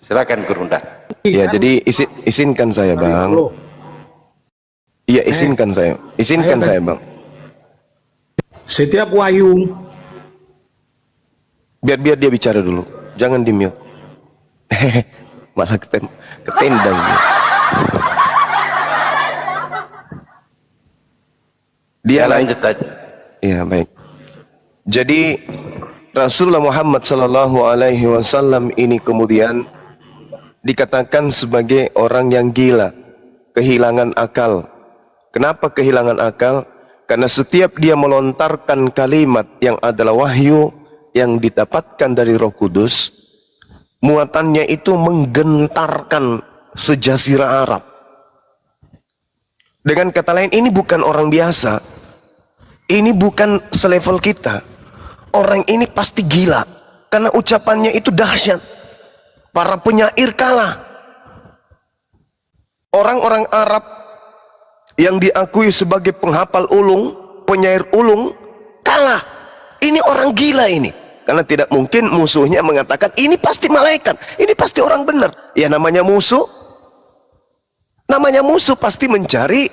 Silakan Gurunda. Ya, jadi izinkan saya, Bang. Iya, izinkan saya, Bang. Setiap wayung, Biar dia bicara dulu. Jangan di-mute. Malah ketendang dia. Dia lanjut aja. Iya, baik. Jadi Rasulullah Muhammad sallallahu alaihi wasallam ini kemudian dikatakan sebagai orang yang gila, kehilangan akal. Kenapa kehilangan akal? Karena setiap dia melontarkan kalimat yang adalah wahyu yang didapatkan dari Roh Kudus, muatannya itu menggentarkan sejazirah Arab. Dengan kata lain, ini bukan orang biasa. Ini bukan selevel kita. Orang ini pasti gila, karena ucapannya itu dahsyat. Para penyair kalah. Orang-orang Arab yang diakui sebagai penghafal ulung, penyair ulung, kalah. Ini orang gila ini. Karena tidak mungkin musuhnya mengatakan, ini pasti malaikat, ini pasti orang benar. Ya namanya musuh. Namanya musuh pasti mencari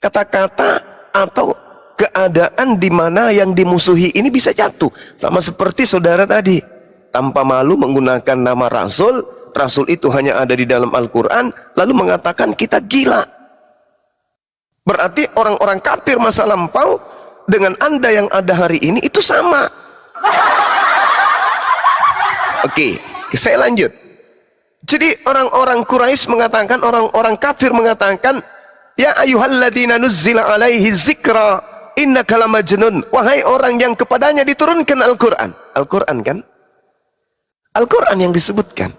kata-kata atau keadaan di mana yang dimusuhi ini bisa jatuh. Sama seperti saudara tadi, tanpa malu menggunakan nama Rasul. Rasul itu hanya ada di dalam Al-Quran, lalu mengatakan kita gila. Berarti orang-orang kafir masa lampau dengan Anda yang ada hari ini itu sama. Oke, saya lanjut. Jadi orang-orang Quraisy mengatakan, orang-orang kafir mengatakan, ya ayyuhalladzina nuzzila alaihi zikra innaka lamajnun. Wahai orang yang kepadanya diturunkan Al-Quran. Al-Quran kan? Al-Quran yang disebutkan.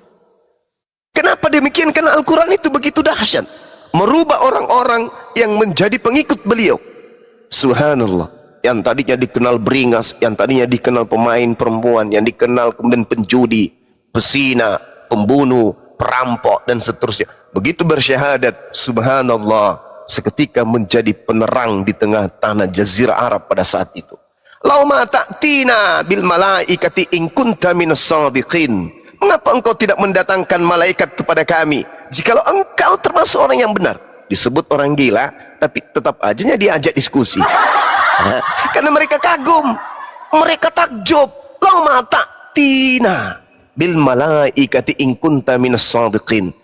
Kenapa demikian? Karena Al-Quran itu begitu dahsyat, merubah orang-orang yang menjadi pengikut beliau. Subhanallah. Yang tadinya dikenal beringas, yang tadinya dikenal pemain perempuan, yang dikenal kemudian penjudi, pesina, pembunuh, perampok, dan seterusnya. Begitu bersyahadat, subhanallah, seketika menjadi penerang di tengah tanah jazirah Arab pada saat itu. Lauma ta'tina bil malaikati in kunta minas shadiqin. Mengapa engkau tidak mendatangkan malaikat kepada kami jikalau engkau termasuk orang yang benar? Disebut orang gila, tapi tetap aja diajak diskusi. Karena mereka kagum, mereka takjub. Lauma ta'tina bil malaikati in kunta minas shadiqin.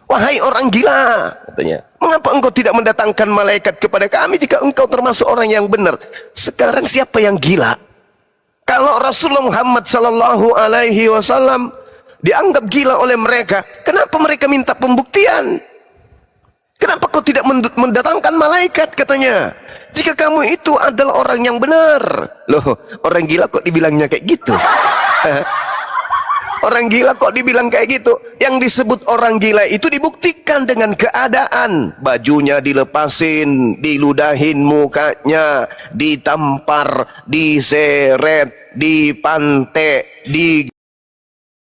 Wahai orang gila, katanya, mengapa engkau tidak mendatangkan malaikat kepada kami jika engkau termasuk orang yang benar? Sekarang siapa yang gila? Kalau Rasulullah Muhammad sallallahu alaihi wasallam dianggap gila oleh mereka, kenapa mereka minta pembuktian? Kenapa kau tidak mendatangkan malaikat, katanya, jika kamu itu adalah orang yang benar? Loh, orang gila kok dibilangnya kayak gitu? Orang gila kok dibilang kayak gitu? Yang disebut orang gila itu dibuktikan dengan keadaan. Bajunya dilepasin, diludahin mukanya, ditampar, diseret, dipantek,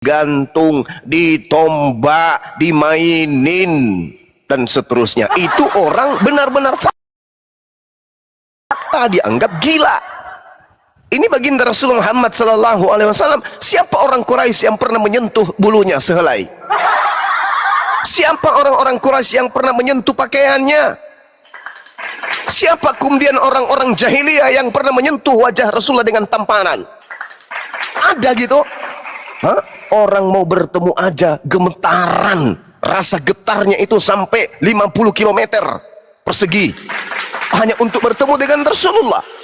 digantung, ditombak, dimainin, dan seterusnya. Itu orang benar-benar fakta dianggap gila. Ini baginda Rasulullah Muhammad sallallahu alaihi wasallam. Siapa orang Quraisy yang pernah menyentuh bulunya sehelai? Siapa orang-orang Quraisy yang pernah menyentuh pakaiannya? Siapa kemudian orang-orang jahiliyah yang pernah menyentuh wajah Rasulullah dengan tampanan? Ada gitu? Hah? Orang mau bertemu aja gemetaran, rasa getarnya itu sampai 50 km persegi hanya untuk bertemu dengan Rasulullah.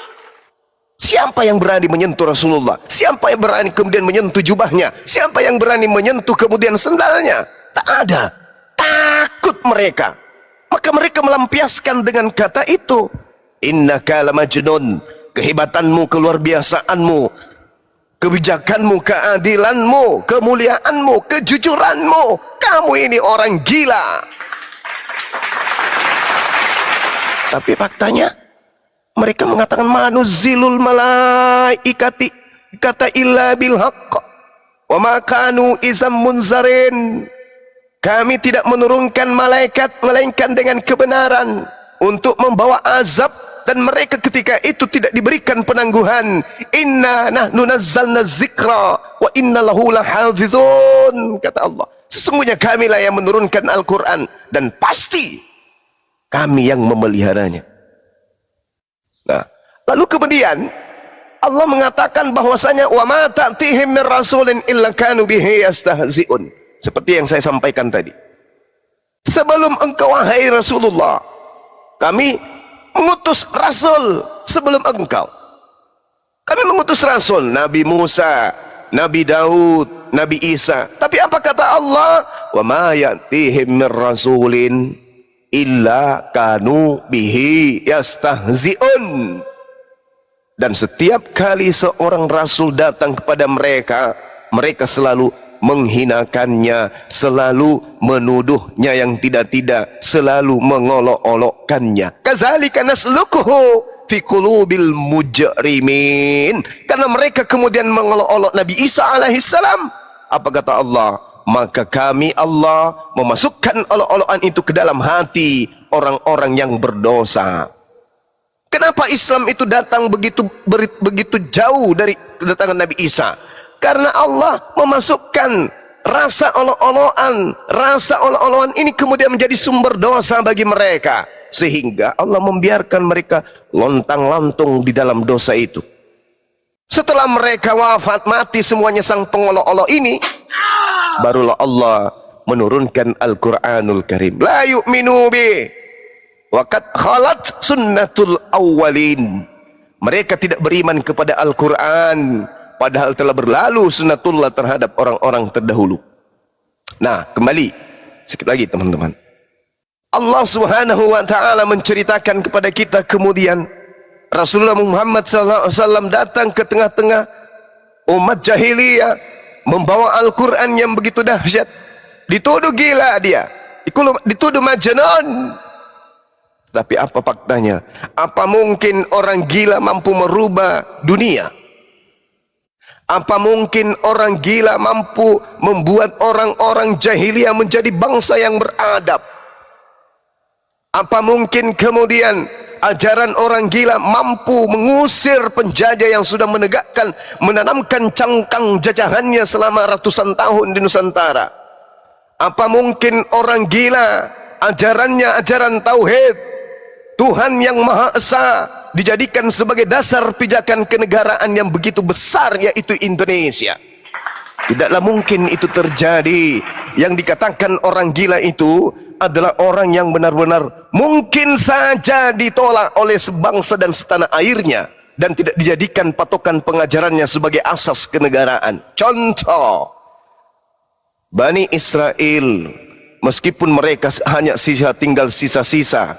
Siapa yang berani menyentuh Rasulullah? Siapa yang berani kemudian menyentuh jubahnya? Siapa yang berani menyentuh kemudian sendalnya? Tak ada. Takut mereka. Maka mereka melampiaskan dengan kata itu, innaka lamajnun. Kehebatanmu, keluar biasaanmu, kebijakanmu, keadilanmu, kemuliaanmu, kejujuranmu, kamu ini orang gila. Tapi faktanya mereka mengatakan manuzilul malaikati kata illa bil haqq wa ma kanu izam munzarin. Kami tidak menurunkan malaikat melainkan dengan kebenaran untuk membawa azab, dan mereka ketika itu tidak diberikan penangguhan. Inna nahnu nazzalna zikra wa inna lahu lahafizun, kata Allah. Sesungguhnya kamilah yang menurunkan Al-Quran dan pasti kami yang memeliharanya. Nah, lalu kemudian Allah mengatakan bahwasanya wa ma ta'tihim min rasulin illa kanu bihi yastahzi'un. Seperti yang saya sampaikan tadi. Sebelum engkau wahai Rasulullah, kami mengutus rasul sebelum engkau. Kami mengutus rasul, Nabi Musa, Nabi Daud, Nabi Isa. Tapi apa kata Allah? Wa ma ya'tihim min rasulin illa kanu bihi yastahzi'un. Dan setiap kali seorang rasul datang kepada mereka, mereka selalu menghinakannya, selalu menuduhnya yang tidak-tidak, selalu mengolok-olokkannya. Kazalika naslukuhu fi qulubil mujrimin. Karena mereka kemudian mengolok-olok Nabi Isa alaihissalam. Apa kata Allah? Maka kami Allah memasukkan olok-olokan itu ke dalam hati orang-orang yang berdosa. Kenapa Islam itu datang begitu jauh dari kedatangan Nabi Isa? Karena Allah memasukkan rasa olok-olokan ini kemudian menjadi sumber dosa bagi mereka, sehingga Allah membiarkan mereka lontang-lantung di dalam dosa itu. Setelah mereka wafat mati semuanya sang pengolok-olok ini, barulah Allah menurunkan Al-Quranul Karim. La yu'minu bi wa qad khalat sunnatul awwalin. Mereka tidak beriman kepada Al-Quran, padahal telah berlalu sunnatullah terhadap orang-orang terdahulu. Nah, kembali sedikit lagi teman-teman. Allah Subhanahu wa taala menceritakan kepada kita kemudian Rasulullah Muhammad SAW datang ke tengah-tengah umat jahiliyah membawa Al-Quran yang begitu dahsyat. Dituduh gila dia, dituduh majnun. Tapi apa faktanya? Apa mungkin orang gila mampu merubah dunia? Apa mungkin orang gila mampu membuat orang-orang jahiliyah menjadi bangsa yang beradab? Apa mungkin kemudian ajaran orang gila mampu mengusir penjajah yang sudah menanamkan cangkang jajahannya selama ratusan tahun di Nusantara? Apa mungkin orang gila ajarannya ajaran tauhid, Tuhan yang Maha Esa dijadikan sebagai dasar pijakan kenegaraan yang begitu besar, yaitu Indonesia? Tidaklah mungkin itu terjadi. Yang dikatakan orang gila itu adalah orang yang benar-benar mungkin saja ditolak oleh sebangsa dan setanah airnya, dan tidak dijadikan patokan pengajarannya sebagai asas kenegaraan. Contoh, Bani Israel, meskipun mereka hanya tinggal sisa-sisa,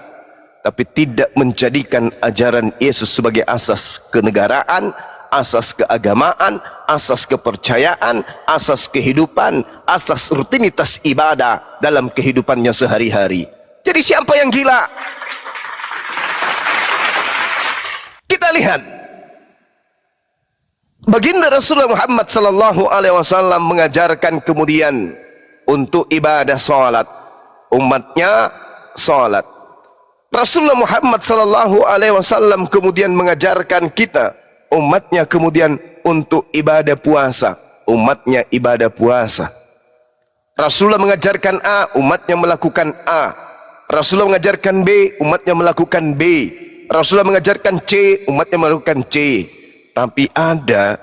tapi tidak menjadikan ajaran Yesus sebagai asas kenegaraan, asas keagamaan, asas kepercayaan, asas kehidupan, asas rutinitas ibadah dalam kehidupannya sehari-hari. Jadi siapa yang gila? Kita lihat baginda Rasulullah Muhammad SAW mengajarkan kemudian untuk ibadah salat, umatnya salat. Rasulullah Muhammad SAW kemudian mengajarkan kita, umatnya kemudian untuk ibadah puasa, umatnya ibadah puasa. Rasulullah mengajarkan A, umatnya melakukan A. Rasulullah mengajarkan B, umatnya melakukan B. Rasulullah mengajarkan C, umatnya melakukan C. Tapi ada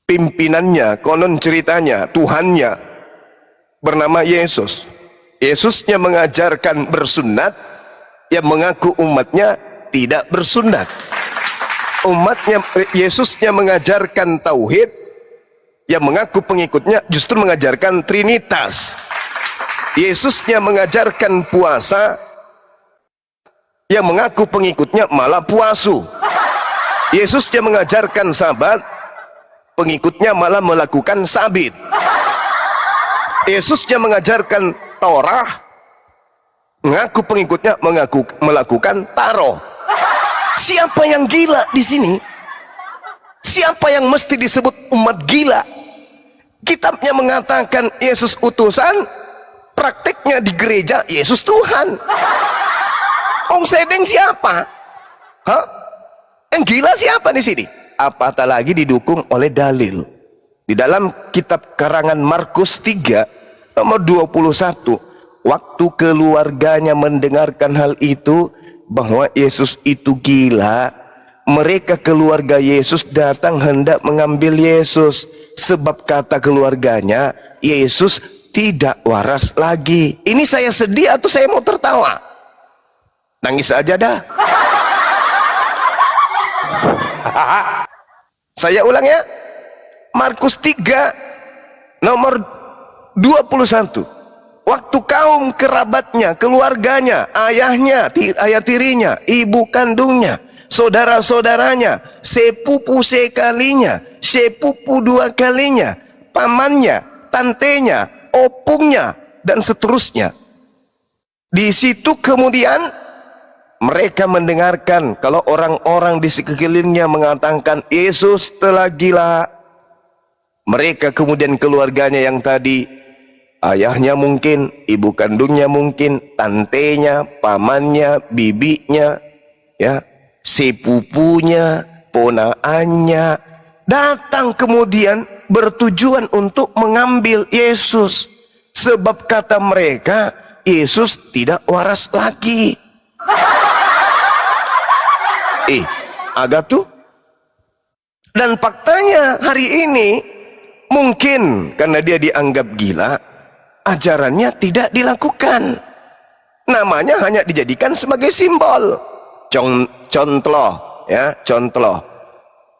pimpinannya, konon ceritanya, Tuhannya bernama Yesus. Yesusnya mengajarkan bersunat, yang mengaku umatnya tidak bersunat. Yesusnya mengajarkan tauhid, yang mengaku pengikutnya justru mengajarkan trinitas. Yesusnya mengajarkan puasa, yang mengaku pengikutnya malah puasu. Yesusnya mengajarkan sabat, pengikutnya malah melakukan sabit. Yesusnya mengajarkan Taurah, mengaku pengikutnya melakukan taroh. Siapa yang gila di sini? Siapa yang mesti disebut umat gila? Kitabnya mengatakan Yesus utusan, prakteknya di gereja Yesus Tuhan. Sedeng siapa? Hah? Yang gila siapa di sini? apatah lagi didukung oleh dalil. Di dalam kitab karangan Markus 3 nomor 21, waktu keluarganya mendengarkan hal itu, bahwa Yesus itu gila, mereka keluarga Yesus datang hendak mengambil Yesus, sebab kata keluarganya, Yesus tidak waras lagi. Ini saya sedih atau saya mau tertawa? Nangis aja dah. Saya ulang ya, Markus 3 nomor 21, waktu kaum kerabatnya, keluarganya, ayahnya, ayah tirinya, ibu kandungnya, saudara-saudaranya, sepupu sekalinya, sepupu dua kalinya, pamannya, tantenya, opungnya, dan seterusnya. Di situ kemudian mereka mendengarkan kalau orang-orang di sekelilingnya mengatakan Yesus telah gila. Mereka kemudian keluarganya yang tadi, ayahnya mungkin, ibu kandungnya mungkin, tantenya, pamannya, bibinya, ya, sepupunya, ponaannya, datang kemudian bertujuan untuk mengambil Yesus, sebab kata mereka Yesus tidak waras lagi. Agak tuh. Dan faktanya hari ini mungkin karena dia dianggap gila, ajarannya tidak dilakukan. Namanya hanya dijadikan sebagai simbol. Contoh, ya, contoh.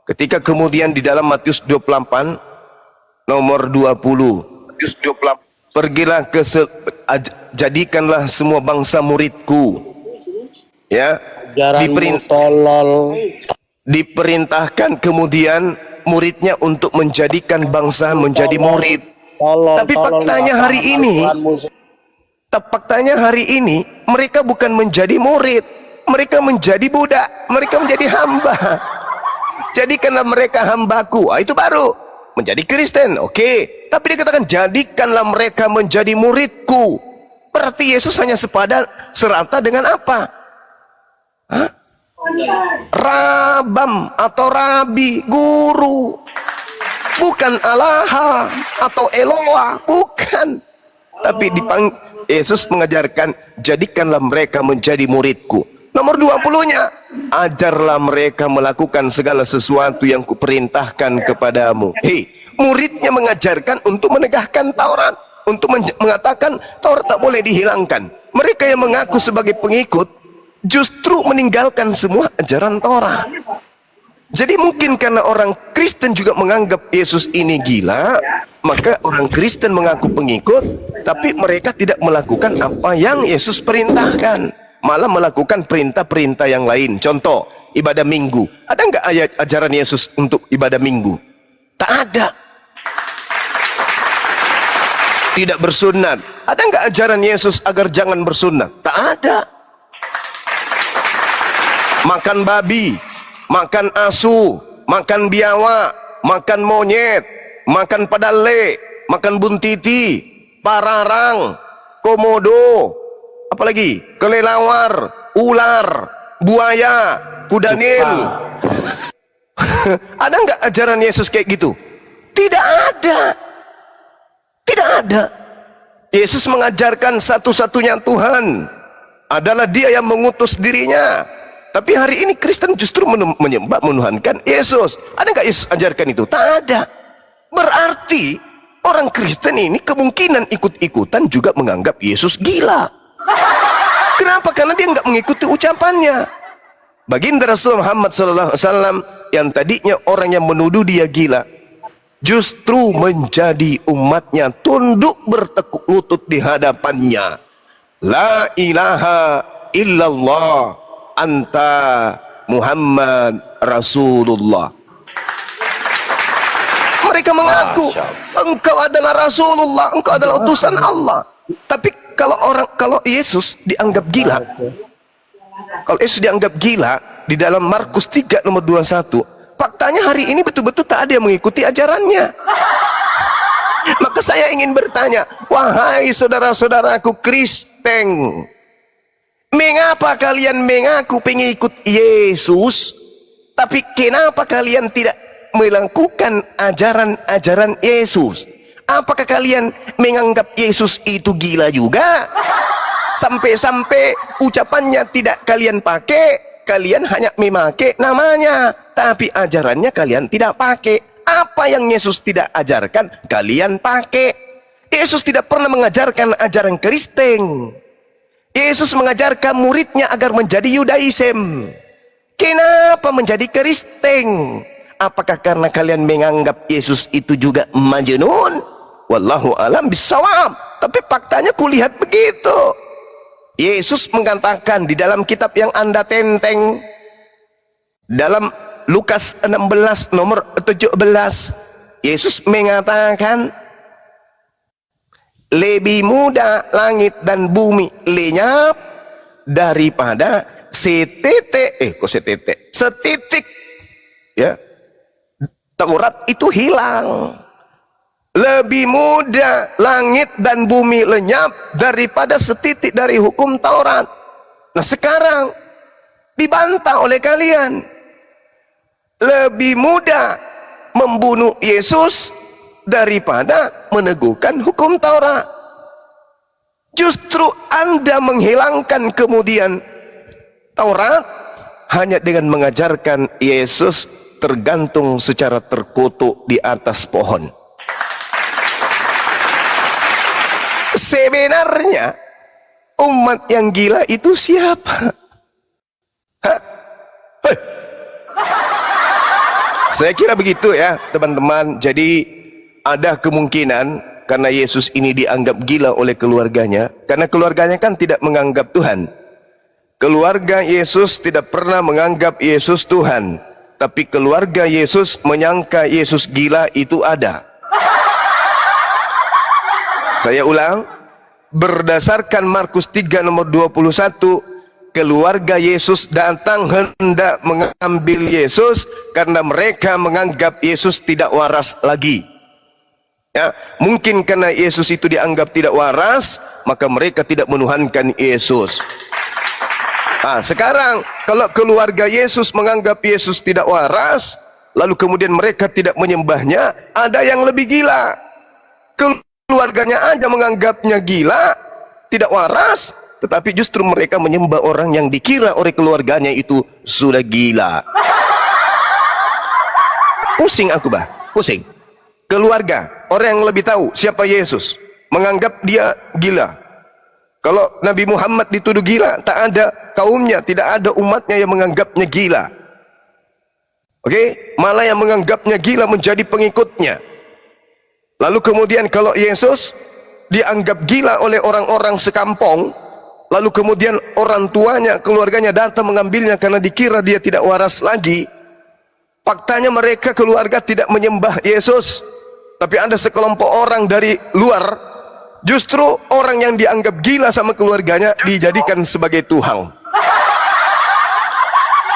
Ketika kemudian di dalam Matius 28 nomor 20, Matius 28, pergilah jadikanlah semua bangsa muridku. Ya, diperintahkan kemudian muridnya untuk menjadikan bangsa menjadi murid. Tapi faktanya hari ini mereka bukan menjadi murid, mereka menjadi budak, mereka menjadi hamba. Jadikanlah mereka hambaku, itu baru menjadi Kristen. Oke, tapi dikatakan jadikanlah mereka menjadi muridku. Berarti Yesus hanya serata dengan apa? Rabam atau rabi, guru, bukan Alaha atau Eloa, bukan. Tapi Yesus mengajarkan jadikanlah mereka menjadi muridku. Nomor 20-nya, ajarlah mereka melakukan segala sesuatu yang kuperintahkan kepadamu. Muridnya mengajarkan untuk menegakkan Taurat, untuk mengatakan Taurat tak boleh dihilangkan. Mereka yang mengaku sebagai pengikut justru meninggalkan semua ajaran Torah. Jadi mungkin karena orang Kristen juga menganggap Yesus ini gila, maka orang Kristen mengaku pengikut, tapi mereka tidak melakukan apa yang Yesus perintahkan, malah melakukan perintah-perintah yang lain. Contoh, ibadah minggu. Ada nggak ayat ajaran Yesus untuk ibadah minggu? Tak ada. Tidak bersunat. Ada nggak ajaran Yesus agar jangan bersunat? Tak ada. Makan babi, makan asu, makan biawak, makan monyet, makan padale, makan buntiti, pararang, komodo, apalagi kelelawar, ular, buaya, kuda nil. Ada nggak ajaran Yesus kayak gitu? Tidak ada. Tidak ada. Yesus mengajarkan satu-satunya Tuhan adalah Dia yang mengutus dirinya. Tapi hari ini Kristen justru menyembah, menuhankan Yesus. Ada nggak Yesus ajarkan itu? Tak ada. Berarti orang Kristen ini kemungkinan ikut-ikutan juga menganggap Yesus gila. Kenapa? Karena dia nggak mengikuti ucapannya. Baginda Rasul Muhammad SAW yang tadinya orang yang menuduh dia gila, justru menjadi umatnya tunduk bertekuk lutut di hadapannya. La ilaha illallah anta Muhammad Rasulullah. Mereka mengaku engkau adalah Rasulullah, engkau adalah utusan Allah. Tapi kalau Yesus dianggap gila, kalau Yesus dianggap gila di dalam Markus 3 nomor 21, faktanya hari ini betul-betul tak ada yang mengikuti ajarannya. Maka saya ingin bertanya, wahai saudara-saudaraku Kristen, mengapa kalian mengaku pengikut Yesus, Tapi kenapa kalian tidak melakukan ajaran-ajaran Yesus? Apakah kalian menganggap Yesus itu gila juga? Sampai-sampai ucapannya tidak kalian pakai, kalian hanya memakai namanya, tapi ajarannya kalian tidak pakai. Apa yang Yesus tidak ajarkan, kalian pakai. Yesus tidak pernah mengajarkan ajaran Kristen. Yesus mengajarkan muridnya agar menjadi Yudaism. Kenapa menjadi Kristen? Apakah karena kalian menganggap Yesus itu juga majnun? Wallahu alam bisawab. Tapi faktanya kulihat begitu. Yesus mengatakan di dalam kitab yang Anda tenteng, dalam Lukas 16 nomor 17, Yesus mengatakan, lebih mudah langit dan bumi lenyap daripada setitik ya Taurat itu hilang. Lebih mudah langit dan bumi lenyap daripada setitik dari hukum Taurat. Nah sekarang dibantah oleh kalian. Lebih mudah membunuh Yesus daripada meneguhkan hukum Taurat. Justru Anda menghilangkan kemudian Taurat hanya dengan mengajarkan Yesus tergantung secara terkutuk di atas pohon. Sebenarnya umat yang gila itu siapa? Hah? Hei. Saya kira begitu ya teman-teman. Jadi ada kemungkinan karena Yesus ini dianggap gila oleh keluarganya, karena keluarganya kan tidak menganggap Tuhan. Keluarga Yesus tidak pernah menganggap Yesus Tuhan, tapi keluarga Yesus menyangka Yesus gila itu ada. Saya ulang, berdasarkan Markus 3 nomor 21, keluarga Yesus datang hendak mengambil Yesus karena mereka menganggap Yesus tidak waras lagi. Ya, mungkin karena Yesus itu dianggap tidak waras, maka mereka tidak menuhankan Yesus. Nah, sekarang kalau keluarga Yesus menganggap Yesus tidak waras, lalu kemudian mereka tidak menyembahnya, ada yang lebih gila. Keluarganya aja menganggapnya gila, tidak waras, tetapi justru mereka menyembah orang yang dikira oleh keluarganya itu sudah gila. Pusing aku pusing. Keluarga, orang yang lebih tahu siapa Yesus, menganggap dia gila. Kalau Nabi Muhammad dituduh gila, tak ada kaumnya, tidak ada umatnya yang menganggapnya gila. Oke, malah yang menganggapnya gila menjadi pengikutnya. Lalu kemudian kalau Yesus dianggap gila oleh orang-orang sekampung, lalu kemudian orang tuanya, keluarganya datang mengambilnya karena dikira dia tidak waras lagi. Faktanya mereka keluarga tidak menyembah Yesus, tapi ada sekelompok orang dari luar, justru orang yang dianggap gila sama keluarganya dijadikan sebagai Tuhan.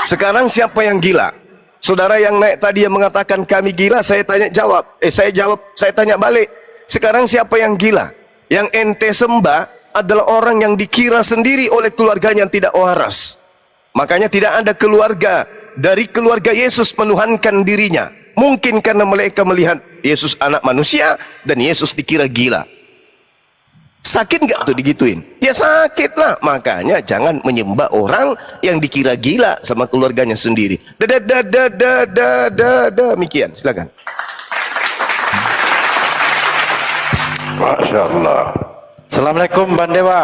Sekarang siapa yang gila? Saudara yang naik tadi yang mengatakan kami gila, saya tanya balik. Sekarang siapa yang gila? Yang ente sembah adalah orang yang dikira sendiri oleh keluarganya yang tidak waras. Makanya tidak ada keluarga dari keluarga Yesus menuhankan dirinya. Mungkin karena mereka melihat Yesus anak manusia dan Yesus dikira gila. Sakit nggak tuh digituin? Ya sakit lah. Makanya jangan menyembah orang yang dikira gila sama keluarganya sendiri. Demikian, silakan. Masya Allah. Assalamualaikum Bang Dewa.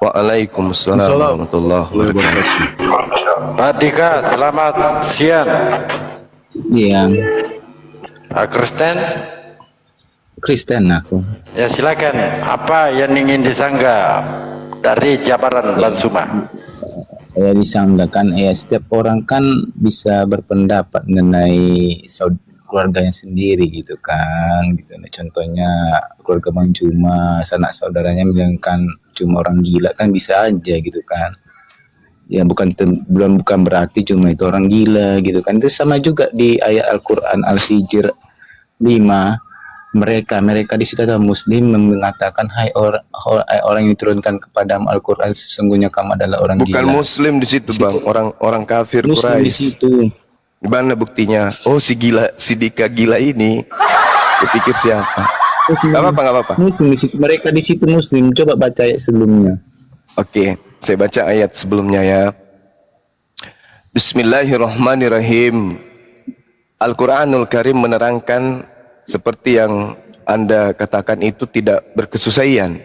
Waalaikumsalam warahmatullahi wabarakatuh. Pak Dika, selamat siang. Iya, Kristen? Kristen aku. Ya silakan. Apa yang ingin disanggah dari Jabaran Lansuma? Ya disanggakan, ya setiap orang kan bisa berpendapat mengenai keluarganya sendiri gitu kan. Gitu. Contohnya keluarga Bang Juma, sanak saudaranya bilangkan cuma orang gila kan bisa aja gitu kan. Ya bukan berarti cuma itu orang gila gitu kan. Itu sama juga di ayat Al-Qur'an Al-Hijr 5. Mereka di situ ada Muslim mengatakan hai orang yang diturunkan kepada Al-Qur'an, sesungguhnya kamu adalah orang bukan gila. Muslim di situ Bang, orang kafir Muslim di Quraisy. situ. Gimana buktinya? Oh, si Dika gila ini. Kupikir siapa? Gak apa-apa, gak apa-apa. Muslim di situ, mereka di situ Muslim. Coba baca ayat sebelumnya. Oke, saya baca ayat sebelumnya ya. Bismillahirrahmanirrahim. Al-Quranul Karim menerangkan seperti yang Anda katakan itu tidak berkesesuaian.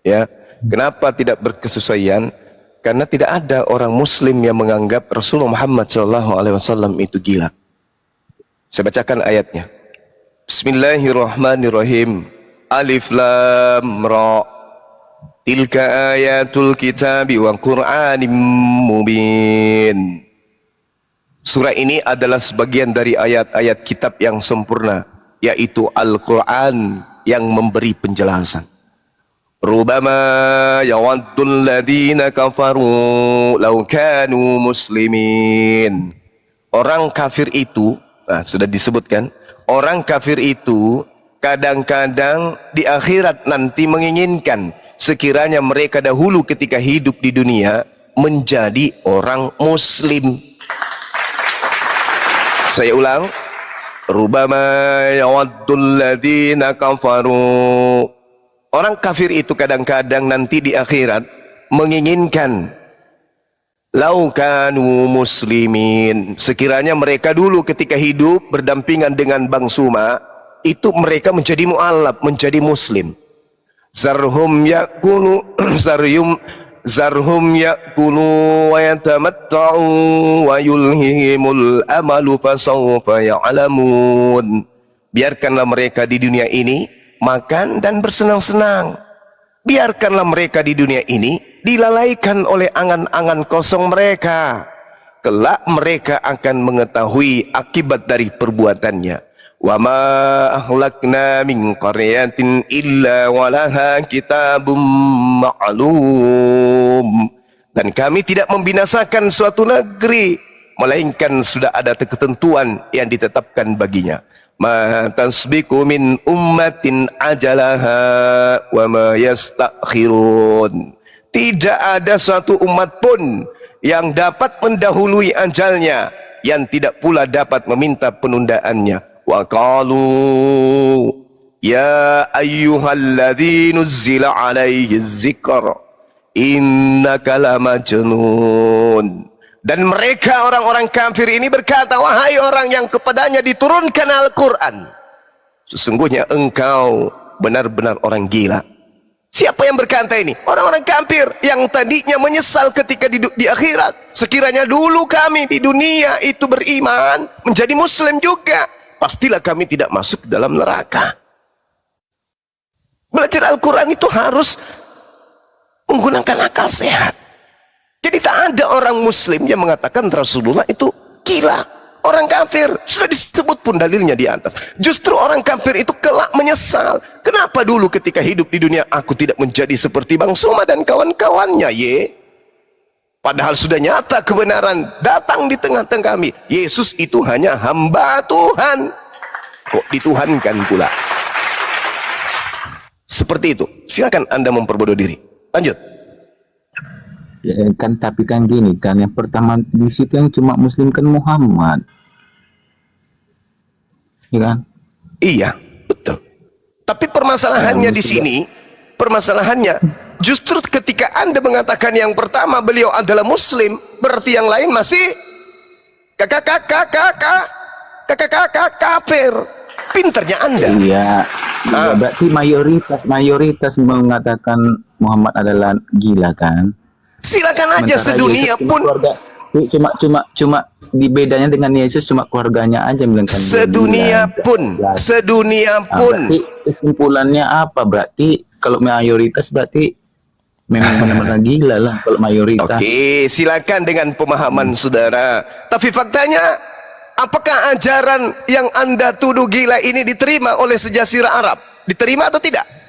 Ya, kenapa tidak berkesesuaian? Karena tidak ada orang Muslim yang menganggap Rasulullah Muhammad SAW itu gila. Saya bacakan ayatnya. Bismillahirrahmanirrahim. Alif Lam Ra. Tilka ayatul kitabi wa Qur'anim mubin. Surah ini adalah sebagian dari ayat-ayat kitab yang sempurna, yaitu Al-Quran yang memberi penjelasan. Rubama yawaddul ladina kafaru law kanu muslimin. Orang kafir itu, sudah disebutkan, orang kafir itu kadang-kadang di akhirat nanti menginginkan sekiranya mereka dahulu ketika hidup di dunia menjadi orang muslim. Saya ulang. Rubama yawaddul ladina kafaru. Orang kafir itu kadang-kadang nanti di akhirat menginginkan lau kanu muslimin. Sekiranya mereka dulu ketika hidup berdampingan dengan Bang Suma, itu mereka menjadi mu'alaf, menjadi muslim. Zarhum yakunu wa yatamatta'u wa yulhihimul amalu fasawfa ya'lamun. Biarkanlah mereka di dunia ini makan dan bersenang-senang. Biarkanlah mereka di dunia ini dilalaikan oleh angan-angan kosong mereka. Kelak mereka akan mengetahui akibat dari perbuatannya. Wa ma ahlakna min qaryatin illa walaha kitabum ma'lum. Dan kami tidak membinasakan suatu negeri melainkan sudah ada ketentuan yang ditetapkan baginya. Ma tasbiqu min ummatin ajalaha wa ma yastakhirun. Tidak ada suatu umat pun yang dapat mendahului ajalnya, yang tidak pula dapat meminta penundaannya. Wa qalu ya ayyuhalladzi nuzzila alaihi dzikr innaka lamajnun. Dan mereka orang-orang kafir ini berkata, wahai orang yang kepadanya diturunkan Al-Quran, sesungguhnya engkau benar-benar orang gila. Siapa yang berkata ini? Orang-orang kafir yang tadinya menyesal ketika di akhirat. Sekiranya dulu kami di dunia itu beriman, menjadi muslim juga, pastilah kami tidak masuk ke dalam neraka. Belajar Al-Quran itu harus menggunakan akal sehat. Jadi tak ada orang muslim yang mengatakan Rasulullah itu gila. Orang kafir, sudah disebut pun dalilnya di atas. Justru orang kafir itu kelak menyesal. Kenapa dulu ketika hidup di dunia aku tidak menjadi seperti Bang Suma dan kawan-kawannya, Padahal sudah nyata kebenaran datang di tengah-tengah kami. Yesus itu hanya hamba Tuhan. Kok dituhankan pula? Seperti itu. Silakan Anda memperbodoh diri. Lanjut. Ya, kan tapi kan gini kan, yang pertama di situ yang cuma muslim kan Muhammad, ya kan? Iya, betul. Tapi permasalahannya di sini, permasalahannya justru ketika Anda mengatakan yang pertama beliau adalah muslim, berarti yang lain masih kafir. Pinternya Anda. Iya, berarti mayoritas mengatakan Muhammad adalah gila kan? Silakan aja. Sementara sedunia Yesus pun cuma di bedanya dengan Yesus cuma keluarganya aja bilang kan sedunia pun berarti kesimpulannya apa? Berarti kalau mayoritas berarti memang benar-benar gila lah kalau mayoritas. Oke, silakan dengan pemahaman saudara. Tapi faktanya, apakah ajaran yang Anda tuduh gila ini diterima oleh sejazirah Arab? Diterima atau tidak?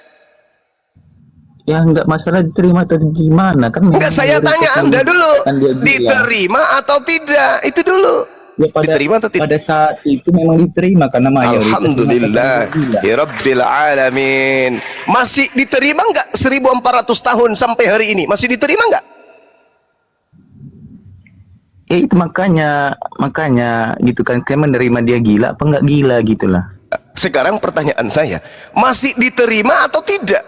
Ya enggak masalah diterima atau gimana kan. Enggak, saya tanya Anda dulu. Diterima atau tidak? Itu dulu. Ya, diterima atau tidak? Pada saat itu memang diterima karena mayoritas. Alhamdulillah ya Rabbil Alamin. Masih diterima enggak 1400 tahun sampai hari ini? Masih diterima enggak? Ya itu makanya gitu kan, kalian menerima dia gila apa nggak gila gitulah. Sekarang pertanyaan saya, masih diterima atau tidak?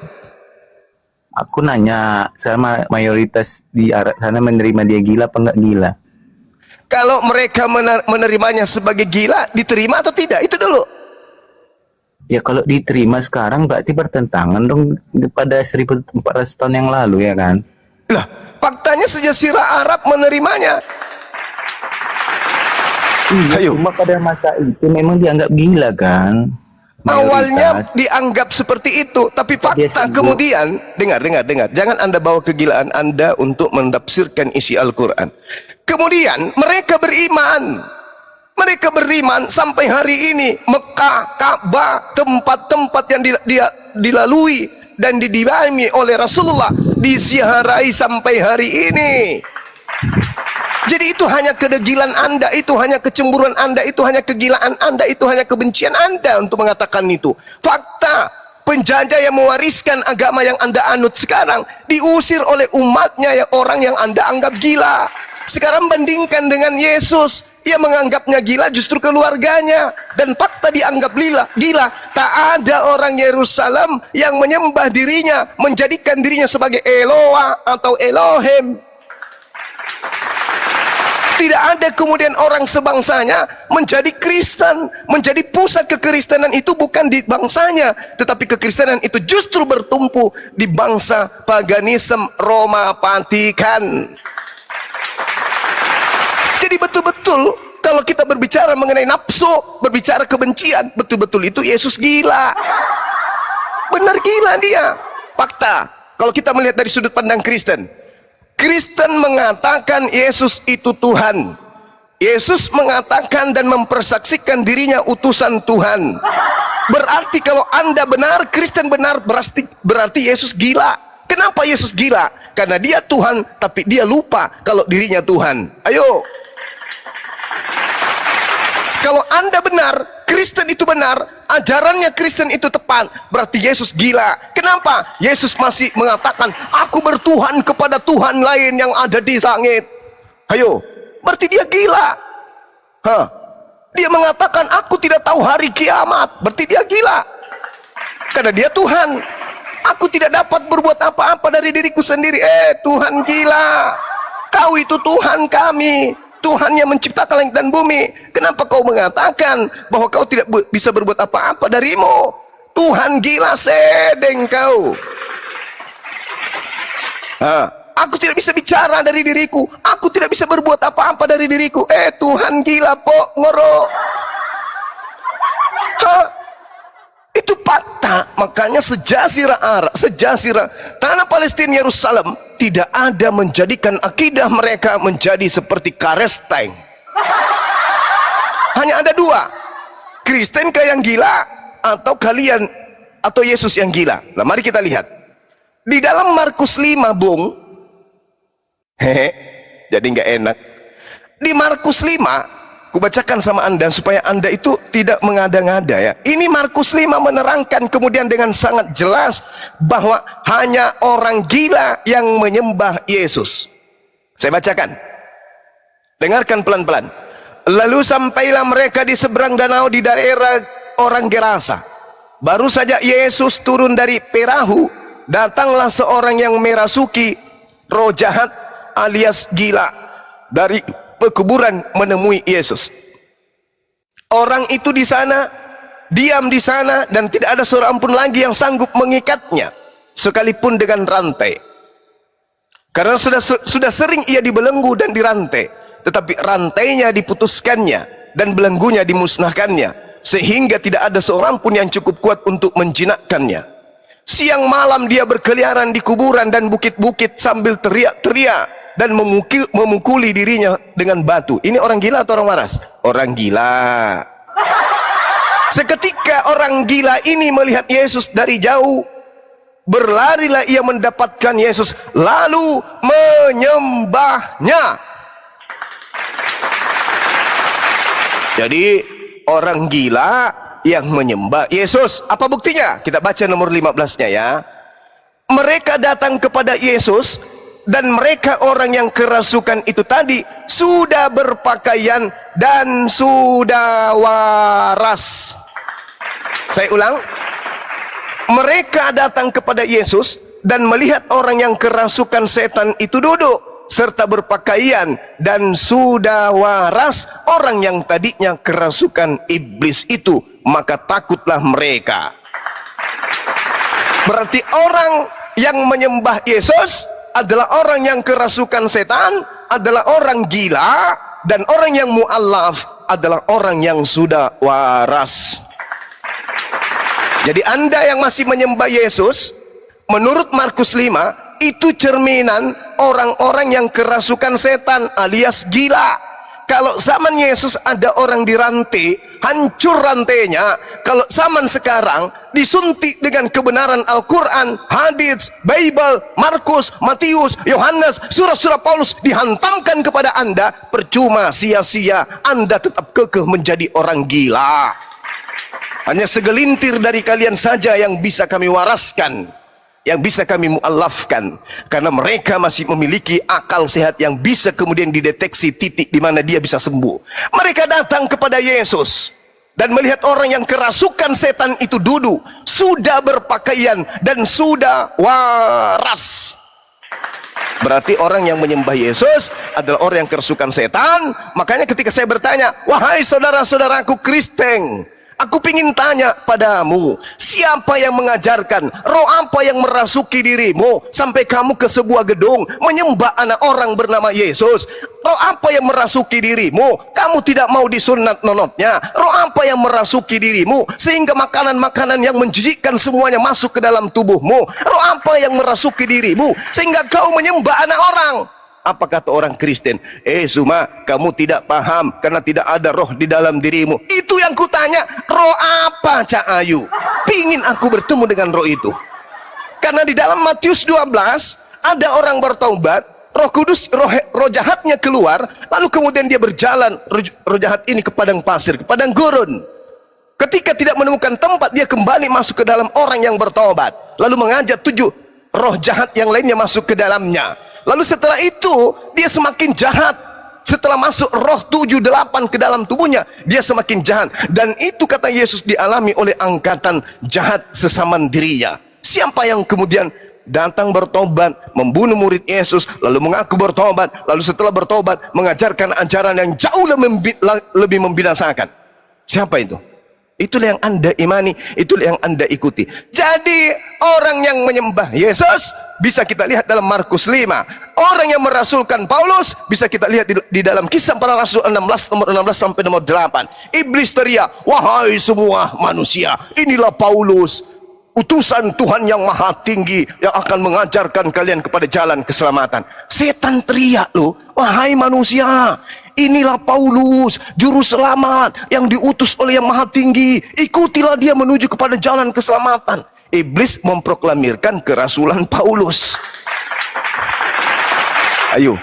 Aku nanya sama mayoritas di Arab sana, menerima dia gila apa nggak gila? Kalau mereka menerimanya sebagai gila, diterima atau tidak? Itu dulu. Ya kalau diterima sekarang berarti bertentangan dong pada 1400 tahun yang lalu ya kan? Lah, faktanya sejazirah Arab menerimanya. Iya, Ayo. cuma pada masa itu memang dianggap gila kan? Awalnya Mayoritas. dianggap seperti itu, tapi Dia fakta sembuh. kemudian, dengar. Jangan Anda bawa kegilaan Anda untuk mentafsirkan isi Al-Quran. Kemudian mereka beriman. Mereka beriman sampai hari ini. Mekah, Ka'bah, tempat-tempat yang dilalui dan didiami oleh Rasulullah disiarai sampai hari ini. Jadi itu hanya kedegilan Anda, itu hanya kecemburuan Anda, itu hanya kegilaan Anda, itu hanya kebencian Anda untuk mengatakan itu. Fakta, penjajah yang mewariskan agama yang Anda anut sekarang diusir oleh umatnya, yang orang yang Anda anggap gila. Sekarang bandingkan dengan Yesus, ia menganggapnya gila justru keluarganya, dan fakta dianggap gila. Tak ada orang Yerusalem yang menyembah dirinya, menjadikan dirinya sebagai Eloah atau Elohim. Tidak ada kemudian orang sebangsanya menjadi Kristen, menjadi pusat kekristenan itu bukan di bangsanya, tetapi kekristenan itu justru bertumpu di bangsa paganisme Roma Vatikan. Jadi betul-betul kalau kita berbicara mengenai nafsu, berbicara kebencian, betul-betul itu Yesus gila. Benar gila dia. Fakta. Kalau kita melihat dari sudut pandang Kristen, Kristen mengatakan Yesus itu Tuhan. Yesus mengatakan dan mempersaksikan dirinya utusan Tuhan. Berarti kalau Anda benar, Kristen benar, berarti Yesus gila. Kenapa Yesus gila? Karena dia Tuhan, tapi dia lupa kalau dirinya Tuhan. Ayo. Kalau Anda benar, Kristen itu benar, ajarannya Kristen itu tepat, berarti Yesus gila. Kenapa? Yesus masih mengatakan, aku bertuhan kepada Tuhan lain yang ada di langit. Ayo, berarti dia gila. Dia mengatakan, aku tidak tahu hari kiamat, berarti dia gila. Karena dia Tuhan. Aku tidak dapat berbuat apa-apa dari diriku sendiri. Tuhan gila. Kau itu Tuhan kami, Tuhan yang menciptakan langit dan bumi. Kenapa kau mengatakan bahwa kau tidak bisa berbuat apa-apa darimu? Tuhan gila, sedeng kau. Aku tidak bisa bicara dari diriku, aku tidak bisa berbuat apa-apa dari diriku. Tuhan gila, pok ngoro. Itu fakta. Makanya sejazirah Arab, tanah Palestina, Yerusalem, tidak ada menjadikan akidah mereka menjadi seperti Karesteng. Hanya ada dua, Kristen yang gila, atau kalian, atau Yesus yang gila. Nah, mari kita lihat di dalam Markus 5, Bung. Jadi nggak enak. Di Markus 5, kubacakan sama Anda supaya Anda itu tidak mengada-ngada ya. Ini Markus 5 menerangkan kemudian dengan sangat jelas bahwa hanya orang gila yang menyembah Yesus. Saya bacakan. Dengarkan pelan-pelan. Lalu sampailah mereka di seberang danau di daerah orang Gerasa. Baru saja Yesus turun dari perahu, datanglah seorang yang merasuki roh jahat alias gila dari pekuburan menemui Yesus. Orang itu di sana, diam di sana, dan tidak ada seorang pun lagi yang sanggup mengikatnya, sekalipun dengan rantai. Karena sudah sering ia dibelenggu dan dirantai, tetapi rantainya diputuskannya dan belenggunya dimusnahkannya, sehingga tidak ada seorang pun yang cukup kuat untuk menjinakkannya. Siang malam dia berkeliaran di kuburan dan bukit-bukit sambil teriak-teriak dan memukuli dirinya dengan batu. Ini orang gila atau orang waras? Orang gila. Seketika orang gila ini melihat Yesus dari jauh, berlarilah ia mendapatkan Yesus, lalu menyembahnya. Jadi orang gila yang menyembah Yesus. Apa buktinya? Kita baca nomor 15-nya ya. Mereka datang kepada Yesus dan mereka orang yang kerasukan itu tadi sudah berpakaian dan sudah waras. Saya ulang, mereka datang kepada Yesus dan melihat orang yang kerasukan setan itu duduk serta berpakaian dan sudah waras, orang yang tadinya kerasukan iblis itu, maka takutlah mereka. Berarti orang yang menyembah Yesus adalah orang yang kerasukan setan, adalah orang gila, dan orang yang mu'allaf adalah orang yang sudah waras. Jadi Anda yang masih menyembah Yesus, menurut Markus 5, itu cerminan orang-orang yang kerasukan setan alias gila. Kalau zaman Yesus ada orang dirantai, hancur rantainya. Kalau zaman sekarang disuntik dengan kebenaran Al-Quran, hadits, Bible, Markus, Matius, Yohanes, surah-surah Paulus dihantamkan kepada Anda, percuma, sia-sia. Anda tetap kekeh menjadi orang gila. Hanya segelintir dari kalian saja yang bisa kami waraskan, yang bisa kami mu'alafkan, karena mereka masih memiliki akal sehat yang bisa kemudian dideteksi titik di mana dia bisa sembuh. Mereka datang kepada Yesus dan melihat orang yang kerasukan setan itu duduk, sudah berpakaian dan sudah waras. Berarti orang yang menyembah Yesus adalah orang yang kerasukan setan. Makanya ketika saya bertanya, wahai saudara-saudaraku Kristen, aku ingin tanya padamu, siapa yang mengajarkan, roh apa yang merasuki dirimu sampai kamu ke sebuah gedung menyembah anak orang bernama Yesus? Roh apa yang merasuki dirimu, kamu tidak mau disunat nonotnya? Roh apa yang merasuki dirimu sehingga makanan-makanan yang menjijikkan semuanya masuk ke dalam tubuhmu? Roh apa yang merasuki dirimu sehingga kau menyembah anak orang? Apa kata orang Kristen? Suma, kamu tidak paham karena tidak ada roh di dalam dirimu. Itu yang kutanya, roh apa Cak Ayu? Pingin aku bertemu dengan roh itu. Karena di dalam Matius 12 ada orang bertaubat, roh kudus, roh jahatnya keluar, lalu kemudian dia berjalan, roh jahat ini ke padang pasir, ke padang gurun. Ketika tidak menemukan tempat, dia kembali masuk ke dalam orang yang bertaubat, lalu mengajak 7 roh jahat yang lainnya masuk ke dalamnya. Lalu setelah itu dia semakin jahat. Setelah masuk roh 7-8 ke dalam tubuhnya, dia semakin jahat. Dan itu kata Yesus dialami oleh angkatan jahat sesama dirinya. Siapa yang kemudian datang bertobat, membunuh murid Yesus, lalu mengaku bertobat, lalu setelah bertobat mengajarkan ajaran yang jauh lebih membinasakan? Siapa itu? Itulah yang Anda imani, itulah yang Anda ikuti. Jadi orang yang menyembah Yesus bisa kita lihat dalam Markus 5. Orang yang merasulkan Paulus bisa kita lihat di dalam Kisah Para Rasul 16 nomor 16 sampai nomor 8. Iblis teriak, wahai semua manusia, inilah Paulus, utusan Tuhan yang maha tinggi yang akan mengajarkan kalian kepada jalan keselamatan. Setan teriak loh, wahai manusia, inilah Paulus, juru selamat yang diutus oleh yang maha tinggi, ikutilah dia menuju kepada jalan keselamatan. Iblis memproklamirkan kerasulan Paulus. Ayo.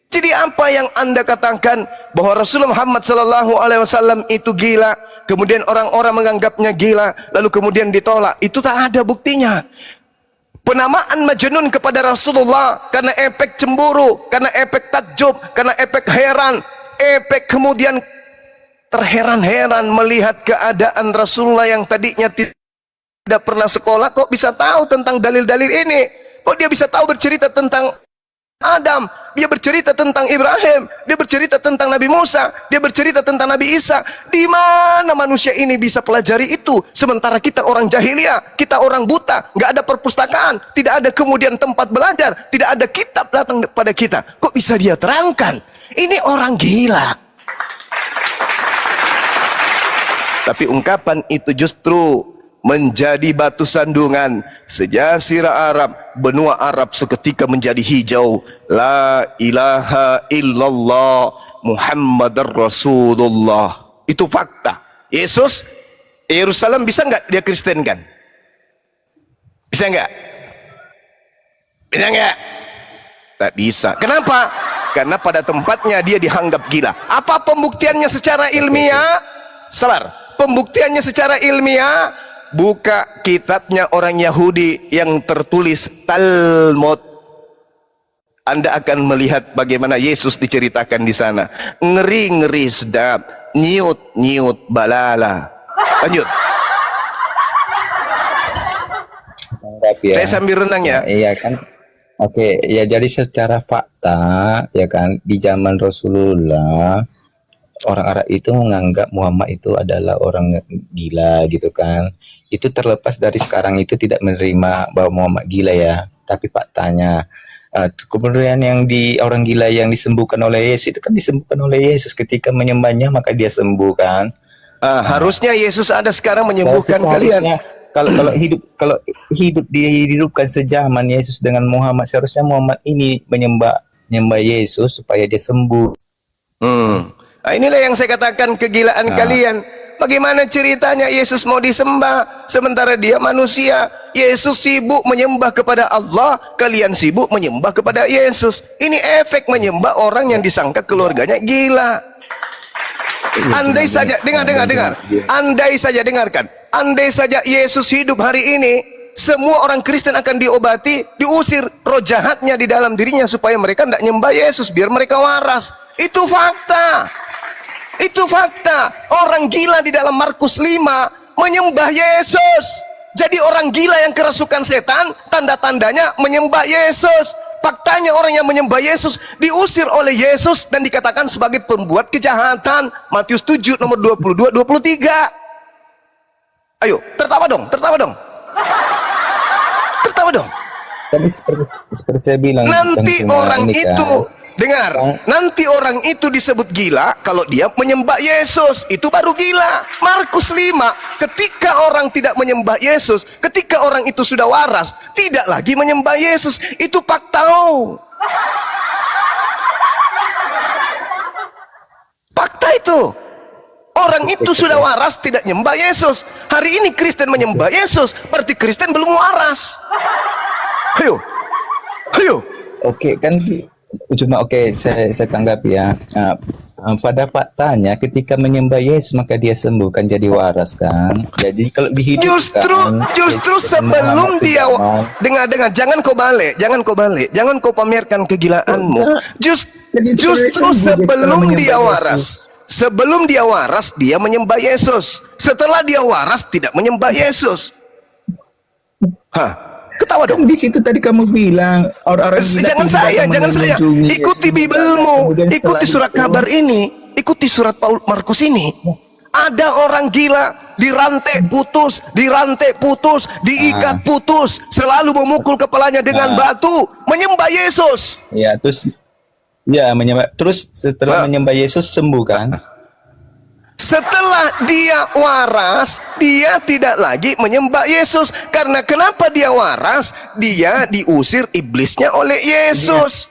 Jadi apa yang Anda katakan bahwa Rasulullah Muhammad SAW itu gila, kemudian orang-orang menganggapnya gila, lalu kemudian ditolak, itu tak ada buktinya. Penamaan Majnun kepada Rasulullah karena efek cemburu, karena efek takjub, karena efek heran, efek kemudian terheran-heran melihat keadaan Rasulullah yang tadinya tidak pernah sekolah, kok bisa tahu tentang dalil-dalil ini? Kok dia bisa tahu bercerita tentang Adam, dia bercerita tentang Ibrahim, dia bercerita tentang Nabi Musa, dia bercerita tentang Nabi Isa. Di mana manusia ini bisa pelajari itu? Sementara kita orang jahiliyah, kita orang buta, nggak ada perpustakaan, tidak ada kemudian tempat belajar, tidak ada kitab datang pada kita. Kok bisa dia terangkan? Ini orang gila. Tapi ungkapan itu justru menjadi batu sandungan. Sejazirah Arab, benua Arab seketika menjadi hijau. La ilaha illallah Muhammadar Rasulullah. Itu fakta. Yesus Yerusalem bisa nggak dia Kristenkan? Bisa nggak? Bisa nggak? Tak bisa. Kenapa? Karena pada tempatnya dia dianggap gila. Apa pembuktiannya secara ilmiah? Sabar. Pembuktiannya secara ilmiah, buka kitabnya orang Yahudi yang tertulis Talmud. Anda akan melihat bagaimana Yesus diceritakan di sana. Ngeri-ngeri sedap, nyiut-nyiut balala. Lanjut. Tanggap ya. Saya sambil renang ya. Iya kan. Oke, ya jadi secara fakta ya kan di zaman Rasulullah orang Arab itu menganggap Muhammad itu adalah orang gila gitu kan. Itu terlepas dari sekarang itu tidak menerima bahwa Muhammad gila ya. Tapi faktanya kemudian yang di orang gila yang disembuhkan oleh Yesus itu kan disembuhkan oleh Yesus ketika menyembahnya maka dia sembuh kan. Harusnya Yesus ada sekarang menyembuhkan Berarti kalian. kalau hidup dihidupkan sejaman Yesus dengan Muhammad, seharusnya Muhammad ini menyembah Yesus supaya dia sembuh. Nah, inilah yang saya katakan kegilaan kalian. Bagaimana ceritanya Yesus mau disembah sementara dia manusia? Yesus sibuk menyembah kepada Allah, kalian sibuk menyembah kepada Yesus. Ini efek menyembah orang yang disangka keluarganya gila. Andai saja dengar. Andai saja dengarkan. Andai saja Yesus hidup hari ini, semua orang Kristen akan diobati, diusir roh jahatnya di dalam dirinya supaya mereka tidak nyembah Yesus biar mereka waras. Itu fakta. Itu fakta. Orang gila di dalam Markus 5 menyembah Yesus. Jadi orang gila yang kerasukan setan, tanda-tandanya menyembah Yesus. Faktanya orang yang menyembah Yesus diusir oleh Yesus dan dikatakan sebagai pembuat kejahatan. Matius 7 nomor 22 23. Ayo, tertawa dong. Tertawa dong. Tadi seperti saya bilang, Nanti Bang Cuma, orang ini kan, itu dengar, nanti orang itu disebut gila kalau dia menyembah Yesus. Itu baru gila. Markus 5, ketika orang tidak menyembah Yesus, ketika orang itu sudah waras, tidak lagi menyembah Yesus. Itu fakta. Fakta itu. Orang itu sudah waras, tidak menyembah Yesus. Hari ini Kristen menyembah Yesus, berarti Kristen belum waras. Ayo. Oke kan cuma saya tanggapi ya. Pada faktanya ketika menyembah Yesus maka dia sembuh kan jadi waras kan. Jadi kalau dihidupkan Justru sebelum dia dengar jangan kau balik, jangan kau pamerkan kegilaanmu. Justru sebelum dia waras, dia menyembah Yesus. Setelah dia waras tidak menyembah Yesus. Ketawa dong. Kan di situ tadi kamu bilang orang-orang Jangan saya. Ikuti Bibelmu, ikuti surat kabar ini, ikuti surat Markus ini. Ada orang gila dirantai putus, diikat putus, selalu memukul kepalanya dengan batu, menyembah Yesus. Ya, terus setelah menyembah Yesus sembuh kan? Setelah dia waras, dia tidak lagi menyembah Yesus. Karena kenapa dia waras? Dia diusir iblisnya oleh Yesus.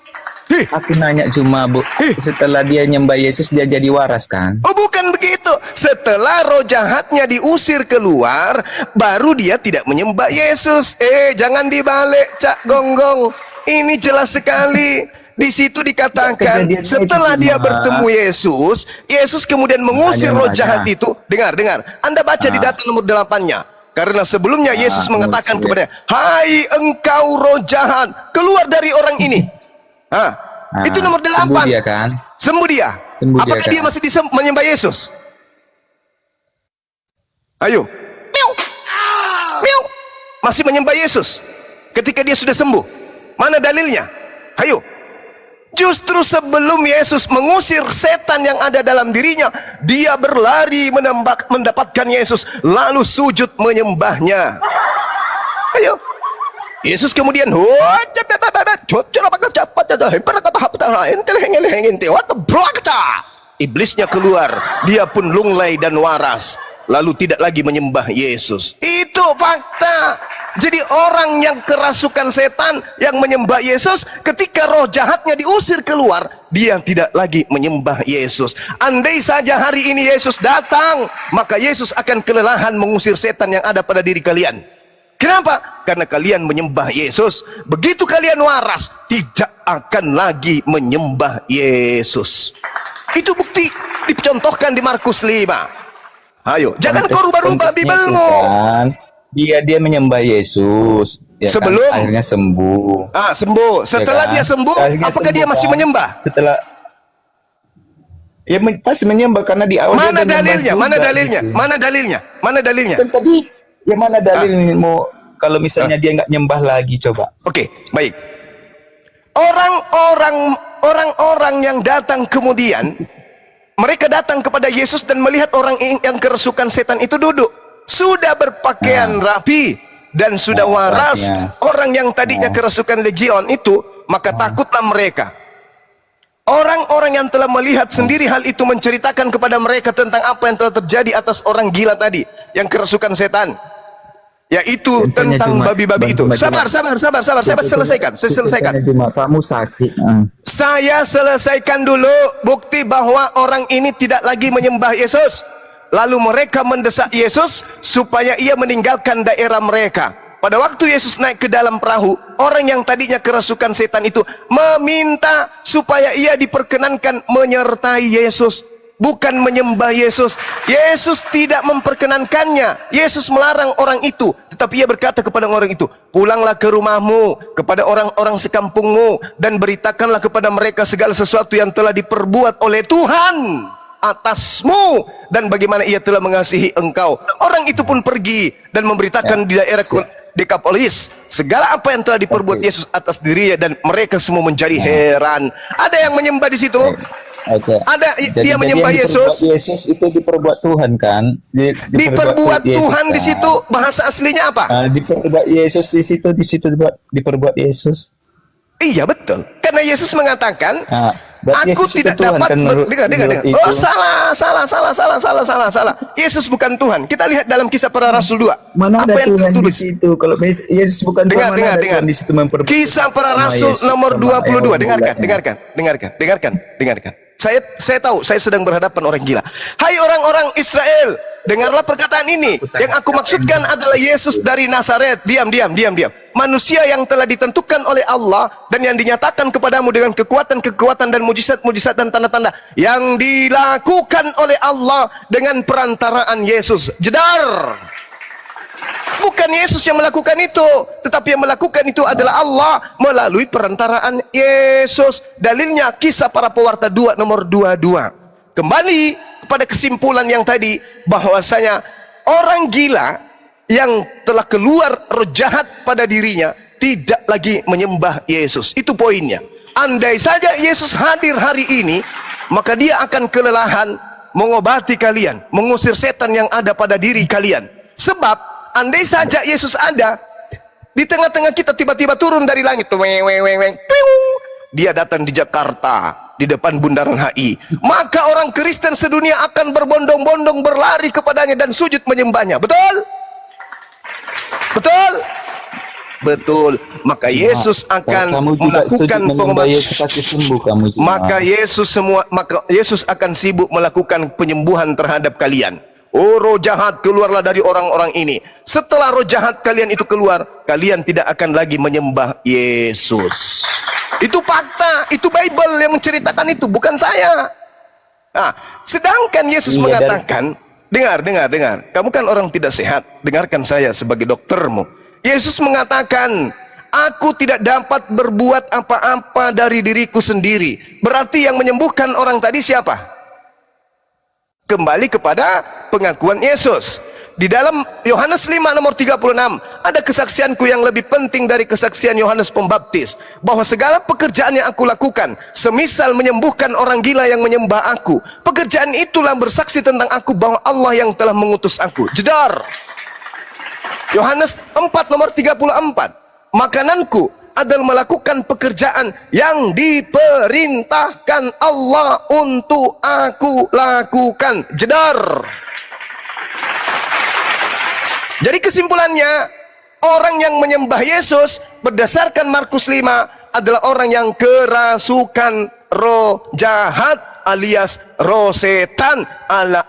Aku nanya cuma Bu, setelah dia nyembah Yesus dia jadi waras kan? Oh, bukan begitu. Setelah roh jahatnya diusir keluar, baru dia tidak menyembah Yesus. Jangan dibalik, Cak Gonggong. Ini jelas sekali. Di situ dikatakan setelah dia bertemu Yesus, Yesus kemudian mengusir roh jahat itu. Dengar. Anda baca di data nomor 8-nya. Karena sebelumnya Yesus mengatakan kepadanya, "Hai engkau roh jahat, keluar dari orang ini." Itu nomor 8. Sembuh dia kan? Sembuh dia. Apakah dia masih bisa menyembah Yesus? Ayo. Miau. Masih menyembah Yesus ketika dia sudah sembuh. Mana dalilnya? Ayo. Justru sebelum Yesus mengusir setan yang ada dalam dirinya, dia berlari mendapatkan Yesus, lalu sujud menyembahnya. Ayo. Yesus kemudian iblisnya keluar, dia pun lunglai dan waras, lalu tidak lagi menyembah Yesus. Itu fakta. Jadi orang yang kerasukan setan yang menyembah Yesus, ketika roh jahatnya diusir keluar, dia tidak lagi menyembah Yesus. Andai saja hari ini Yesus datang, maka Yesus akan kelelahan mengusir setan yang ada pada diri kalian. Kenapa? Karena kalian menyembah Yesus. Begitu kalian waras, tidak akan lagi menyembah Yesus. Itu bukti dicontohkan di Markus 5. Ayo, jangan kau rubah-rubah Bibelmu. dia menyembah Yesus ya kan? Sebelum? Akhirnya sembuh. Sembuh. Setelah Ya kan? dia sembuh, Akhirnya apakah sembuh dia masih kan? menyembah? Setelah pasti menyembah karena di awal Mana dia menyembah dalilnya? juga, Mana dalilnya? gitu. Mana dalilnya? Mana dalilnya? Kan tadi ya mana dalilnya mau kalau misalnya dia nggak nyembah lagi coba. Oke, baik. Orang-orang yang datang kemudian, mereka datang kepada Yesus dan melihat orang yang kerasukan setan itu duduk, sudah berpakaian rapi dan sudah waras. Orang yang tadinya kerasukan legion itu, maka takutlah mereka. Orang-orang yang telah melihat sendiri hal itu menceritakan kepada mereka tentang apa yang telah terjadi atas orang gila tadi yang kerasukan setan, yaitu Contohnya tentang cuma- babi-babi itu. Sabar. Saya selesaikan. Cuma kamu sakit. Saya selesaikan dulu bukti bahwa orang ini tidak lagi menyembah Yesus. Lalu mereka mendesak Yesus supaya ia meninggalkan daerah mereka. Pada waktu Yesus naik ke dalam perahu, orang yang tadinya kerasukan setan itu meminta supaya ia diperkenankan menyertai Yesus, bukan menyembah Yesus. Yesus tidak memperkenankannya. Yesus melarang orang itu, tetapi ia berkata kepada orang itu, pulanglah ke rumahmu, kepada orang-orang sekampungmu, dan beritakanlah kepada mereka segala sesuatu yang telah diperbuat oleh Tuhan atasmu dan bagaimana ia telah mengasihi engkau. Orang itu pun pergi dan memberitakan di daerah Dekapolis segala apa yang telah diperbuat Yesus atas dirinya, dan mereka semua menjadi heran. Ada yang menyembah di situ? Ada. Dia menyembah Yesus. Yesus itu diperbuat Tuhan kan? Diperbuat Tuhan kan? di situ. Bahasa aslinya apa? Diperbuat Yesus di situ diperbuat Yesus. Iya betul. Karena Yesus mengatakan, aku Yesus tidak Tuhan, dapat kan, dengar. Oh, salah. Yesus bukan Tuhan. Kita lihat dalam Kisah Para Rasul 2. Mana apa ada yang Tuhan di tertulis? situ? Kalau Yesus bukan Tuhan, mana ada Tuhan di situ memperbuat? Kisah Para Rasul nomor 22. Dengarkan. Saya tahu saya sedang berhadapan orang gila. Hai orang-orang Israel, dengarlah perkataan ini. Yang aku maksudkan adalah Yesus dari Nazaret. Diam. Manusia yang telah ditentukan oleh Allah dan yang dinyatakan kepadamu dengan kekuatan dan mujizat dan tanda-tanda yang dilakukan oleh Allah dengan perantaraan Yesus. Jedar. Bukan Yesus yang melakukan itu, tetapi yang melakukan itu adalah Allah melalui perantaraan Yesus. Dalilnya Kisah Para Pewarta 2 nomor 22. Kembali kepada kesimpulan yang tadi, bahwasanya orang gila yang telah keluar roh jahat pada dirinya tidak lagi menyembah Yesus. Itu poinnya. Andai saja Yesus hadir hari ini, maka dia akan kelelahan mengobati kalian, mengusir setan yang ada pada diri kalian. Sebab andai saja Yesus ada di tengah-tengah kita, tiba-tiba turun dari langit, dia datang di Jakarta, di depan bundaran HI, maka orang Kristen sedunia akan berbondong-bondong berlari kepadanya dan sujud menyembahnya. Betul. Maka Yesus akan melakukan pengobatan. Maka Yesus akan sibuk melakukan penyembuhan terhadap kalian. Oh, roh jahat, keluarlah dari orang-orang ini. Setelah roh jahat kalian itu keluar, kalian tidak akan lagi menyembah Yesus. Itu fakta, itu Bible yang menceritakan itu, bukan saya. Nah, sedangkan Yesus mengatakan, dengar. Kamu kan orang tidak sehat, dengarkan saya sebagai doktermu. Yesus mengatakan, aku tidak dapat berbuat apa-apa dari diriku sendiri. Berarti yang menyembuhkan orang tadi siapa? Kembali kepada pengakuan Yesus. Di dalam Yohanes 5 nomor 36, ada kesaksianku yang lebih penting dari kesaksian Yohanes Pembaptis, bahwa segala pekerjaan yang aku lakukan, semisal menyembuhkan orang gila yang menyembah aku, pekerjaan itulah bersaksi tentang aku bahwa Allah yang telah mengutus aku. Jedar. Yohanes 4 nomor 34, makananku adalah melakukan pekerjaan yang diperintahkan Allah untuk aku lakukan. Jedar. Jadi kesimpulannya, orang yang menyembah Yesus berdasarkan Markus 5 adalah orang yang kerasukan roh jahat alias roh setan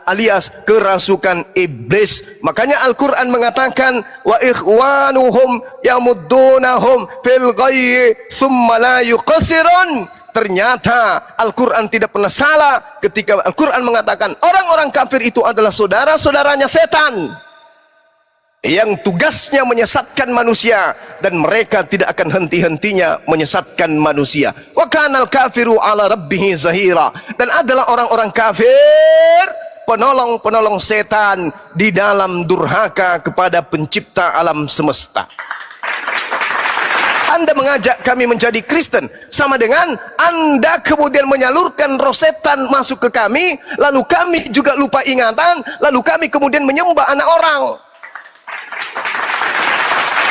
alias kerasukan iblis. Makanya Al-Quran mengatakan, wa ikhwanuhum yamuddunahum fil ghayyi thumma la yuqsirun. Ternyata Al-Quran tidak pernah salah ketika Al-Quran mengatakan orang-orang kafir itu adalah saudara-saudaranya setan. yang tugasnya menyesatkan manusia, dan mereka tidak akan henti-hentinya menyesatkan manusia. Wa kanal kafiru ala rabbihi zahira, dan adalah orang-orang kafir penolong-penolong setan di dalam durhaka kepada pencipta alam semesta. Anda mengajak kami menjadi Kristen, sama dengan Anda kemudian menyalurkan roh setan masuk ke kami, lalu kami juga lupa ingatan, lalu kami kemudian menyembah anak orang.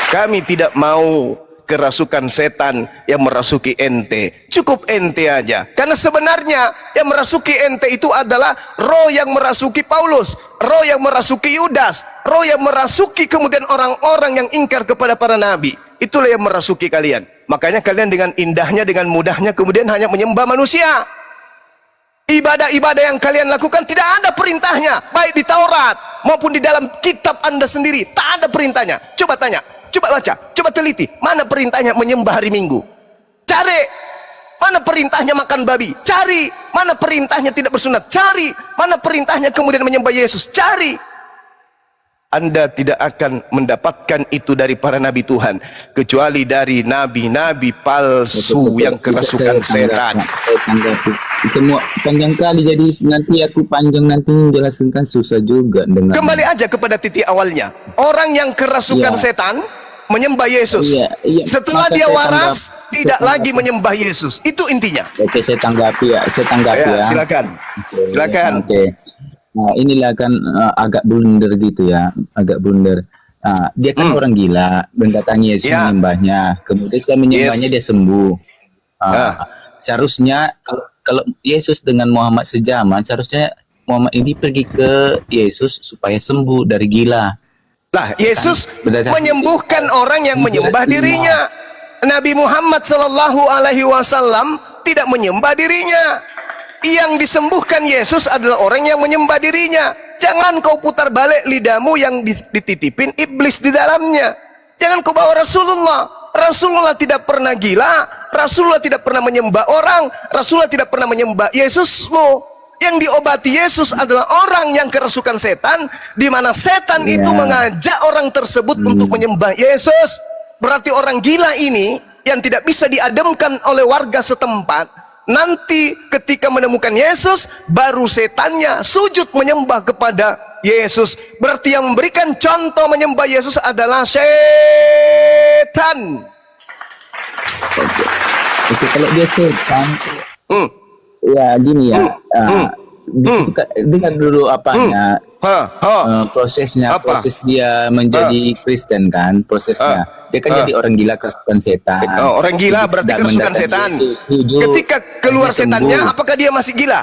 Kami tidak mau kerasukan setan yang merasuki ente. Cukup ente aja. Karena sebenarnya yang merasuki ente itu adalah roh yang merasuki Paulus, roh yang merasuki Yudas, roh yang merasuki kemudian orang-orang yang ingkar kepada para nabi. Itulah yang merasuki kalian. Makanya kalian dengan indahnya, dengan mudahnya kemudian hanya menyembah manusia. Ibadah-ibadah yang kalian lakukan tidak ada perintahnya, baik di Taurat maupun di dalam kitab Anda sendiri. Tak ada perintahnya. Coba tanya, coba baca, coba teliti. Mana perintahnya menyembah hari Minggu? Cari. Mana perintahnya makan babi? Cari. Mana perintahnya tidak bersunat? Cari. Mana perintahnya kemudian menyembah Yesus? Cari. Anda tidak akan mendapatkan itu dari para nabi Tuhan, kecuali dari nabi-nabi palsu yang kerasukan setan. Saya tanggapi. Semua panjang kali, jadi nanti aku panjang nanti menjelaskan kan susah juga dengan. Kembali aja kepada titik awalnya. Orang yang kerasukan setan menyembah Yesus. Setelah Maka dia saya waras, tidak tanggap- lagi menyembah Yesus. Itu intinya. Oke, saya tanggapi ya. Saya tanggapi Ya, ya. silakan. Oke, Silakan. Oke. Nah, inilah kan agak blunder gitu ya, agak blunder. Dia kan orang gila, mendatangi Yesus menyembahnya, kemudian saya menyembahnya dia sembuh. Seharusnya kalau Yesus dengan Muhammad sejaman, seharusnya Muhammad ini pergi ke Yesus supaya sembuh dari gila. Lah, Yesus Berdasarkan- menyembuhkan orang yang menyembah dirinya. Nabi Muhammad sallallahu alaihi wasallam tidak menyembah dirinya. Yang disembuhkan Yesus adalah orang yang menyembah dirinya. Jangan kau putar balik lidahmu yang dititipin iblis di dalamnya. Jangan kau bawa Rasulullah. Rasulullah tidak pernah gila. Rasulullah tidak pernah menyembah orang. Rasulullah tidak pernah menyembah Yesusmu. Yang diobati Yesus adalah orang yang kerasukan setan, di mana setan itu mengajak orang tersebut untuk menyembah Yesus. Berarti orang gila ini yang tidak bisa diademkan oleh warga setempat, nanti ketika menemukan Yesus, baru setannya sujud menyembah kepada Yesus. Berarti yang memberikan contoh menyembah Yesus adalah setan. Oke, kalau dia setan, ya gini ya. Dengar dulu apanya. Prosesnya, proses dia menjadi Kristen kan, prosesnya. Dia kan jadi orang gila kerasukan setan. Orang gila berarti Dan kerasukan mendatangi setan. Yesus, sujud, Ketika keluar dia sembuh. setannya, apakah dia masih gila?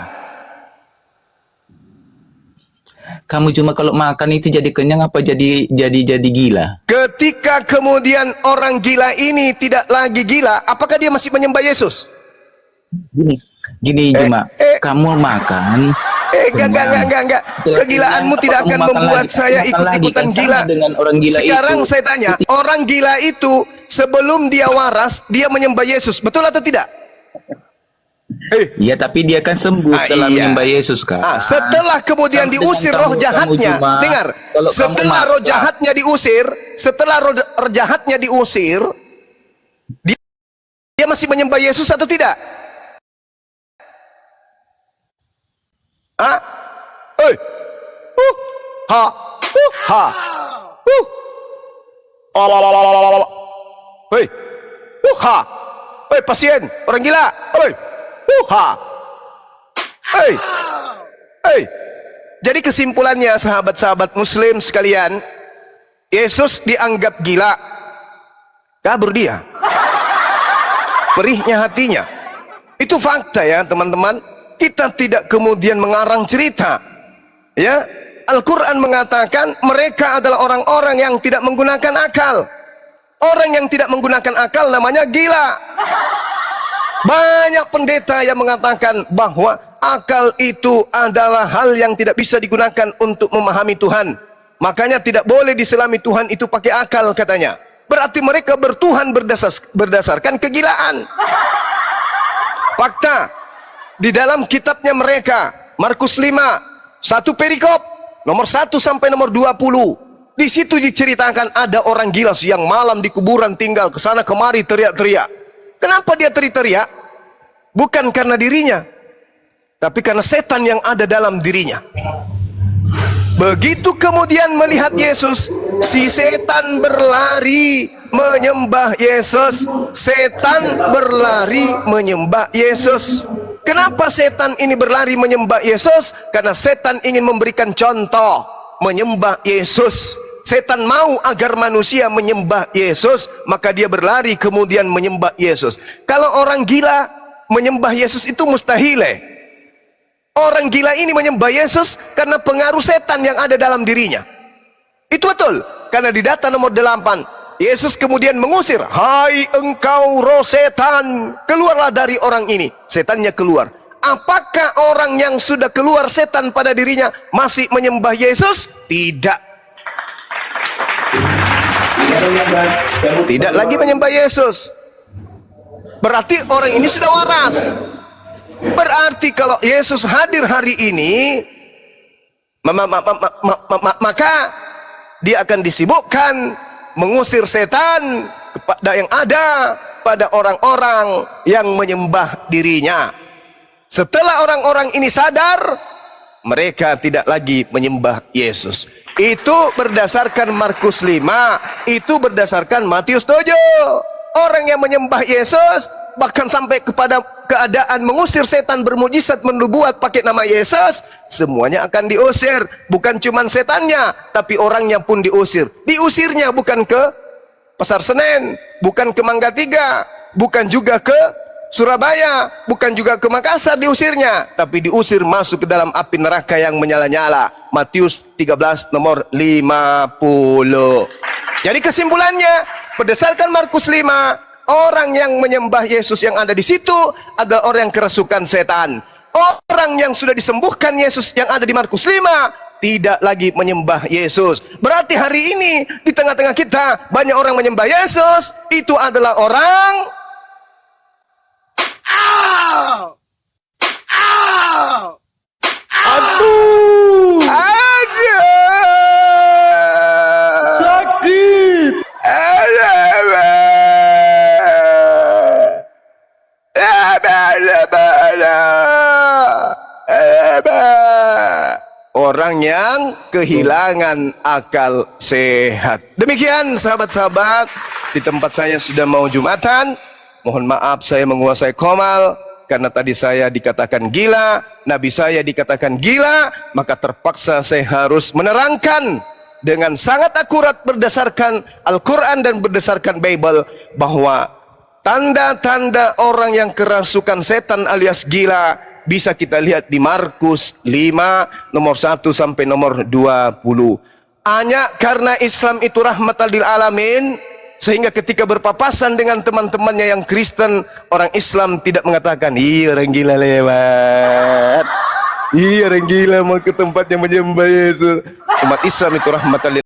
Kamu cuma kalau makan itu jadi kenyang apa jadi gila? Ketika kemudian orang gila ini tidak lagi gila, apakah dia masih menyembah Yesus? Gini cuma kamu makan. Enggak. Kegilaanmu tidak akan membuat saya ikut-ikutan gila. Sekarang saya tanya, orang gila itu sebelum dia waras, dia menyembah Yesus, betul atau tidak? Iya, tapi dia kan sembuh setelah menyembah Yesus kan. Setelah kemudian diusir roh jahatnya, dengar. Setelah roh jahatnya diusir, dia masih menyembah Yesus atau tidak? Pasien, orang gila. Jadi kesimpulannya sahabat-sahabat muslim sekalian, Yesus dianggap gila. Kabur dia. Perihnya hatinya. Itu fakta ya teman-teman. Kita tidak kemudian mengarang cerita. Ya, Al-Quran mengatakan mereka adalah orang-orang yang tidak menggunakan akal. Orang yang tidak menggunakan akal namanya gila. Banyak pendeta yang mengatakan bahwa akal itu adalah hal yang tidak bisa digunakan untuk memahami Tuhan. Makanya tidak boleh diselami Tuhan itu pakai akal katanya. Berarti mereka bertuhan berdasarkan kegilaan. Fakta. Di dalam kitabnya mereka, Markus 5, 1 perikop, nomor 1 sampai nomor 20. Di situ diceritakan ada orang gila siang malam di kuburan tinggal kesana kemari teriak-teriak. Kenapa dia teriak-teriak? Bukan karena dirinya, tapi karena setan yang ada dalam dirinya. Begitu kemudian melihat Yesus, si setan berlari menyembah Yesus. Setan berlari menyembah Yesus. Kenapa setan ini berlari menyembah Yesus? Karena setan ingin memberikan contoh menyembah Yesus. Setan mau agar manusia menyembah Yesus, maka dia berlari kemudian menyembah Yesus. Kalau orang gila menyembah Yesus itu mustahil. Orang gila ini menyembah Yesus karena pengaruh setan yang ada dalam dirinya. Itu betul. Karena di data nomor 8, Yesus kemudian mengusir, "Hai engkau roh setan, keluarlah dari orang ini." Setannya keluar. Apakah orang yang sudah keluar setan pada dirinya masih menyembah Yesus? Tidak. Tidak lagi menyembah Yesus. Berarti orang ini sudah waras. Berarti kalau Yesus hadir hari ini, maka dia akan disibukkan mengusir setan kepada yang ada pada orang-orang yang menyembah dirinya. Setelah orang-orang ini sadar, mereka tidak lagi menyembah Yesus. Itu berdasarkan Markus 5, itu berdasarkan Matius 7. Orang yang menyembah Yesus bahkan sampai kepada keadaan mengusir setan, bermujizat, menubuat pakai nama Yesus, semuanya akan diusir. Bukan cuma setannya, tapi orangnya pun diusir. Diusirnya bukan ke Pasar Senen, bukan ke Mangga 3, bukan juga ke Surabaya, bukan juga ke Makassar diusirnya, tapi diusir masuk ke dalam api neraka yang menyala-nyala. Matius 13 nomor 50. Jadi kesimpulannya, berdasarkan Markus 5, orang yang menyembah Yesus yang ada di situ adalah orang yang kerasukan setan. Orang yang sudah disembuhkan Yesus yang ada di Markus 5 tidak lagi menyembah Yesus. Berarti hari ini di tengah-tengah kita banyak orang menyembah Yesus, itu adalah orang Aduh, ada sakit. orang yang kehilangan akal sehat. Demikian sahabat-sahabat, di tempat saya sudah mau Jumatan. Mohon maaf saya menguasai komal, karena tadi saya dikatakan gila, Nabi saya dikatakan gila, maka terpaksa saya harus menerangkan dengan sangat akurat berdasarkan Al-Quran dan berdasarkan Bible bahwa tanda-tanda orang yang kerasukan setan alias gila bisa kita lihat di Markus 5 nomor 1 sampai nomor 20. Hanya karena Islam itu rahmatan lil alamin, sehingga ketika berpapasan dengan teman-temannya yang Kristen, orang Islam tidak mengatakan, "Iya orang gila lewat, iya orang gila mau ke tempat yang menyembah Yesus." Umat Islam itu rahmatan lil